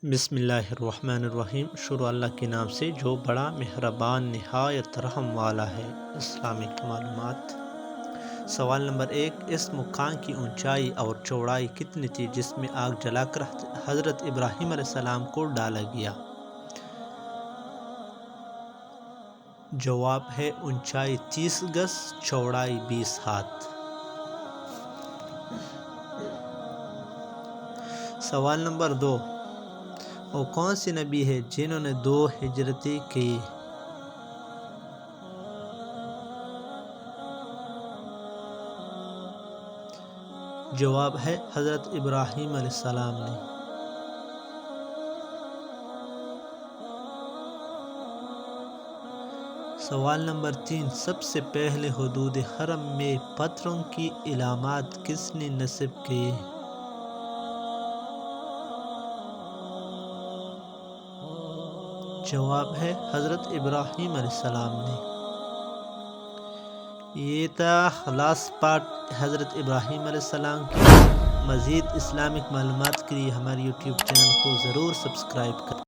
بسم اللہ الرحمن الرحیم۔ شروع اللہ کے نام سے جو بڑا مہربان نہایت رحم والا ہے۔ اسلامک معلومات۔ سوال نمبر 1، اس مکان کی اونچائی اور چوڑائی کتنی تھی جس میں آگ جلا کر حضرت ابراہیم علیہ السلام کو ڈالا گیا؟ جواب ہے اونچائی 30 گز، چوڑائی 20 ہاتھ۔ سوال نمبر 2، وہ کون سی نبی ہے جنہوں نے 2 ہجرتیں کی؟ جواب ہے حضرت ابراہیم علیہ السلام نے۔ سوال نمبر 3، سب سے پہلے حدود حرم میں پتھروں کی علامات کس نے نصب کی؟ جواب ہے حضرت ابراہیم علیہ السلام نے۔ یہ تھا خلاص پارٹ حضرت ابراہیم علیہ السلام کی۔ مزید اسلامک معلومات کے لیے ہمارے یوٹیوب چینل کو ضرور سبسکرائب کریں۔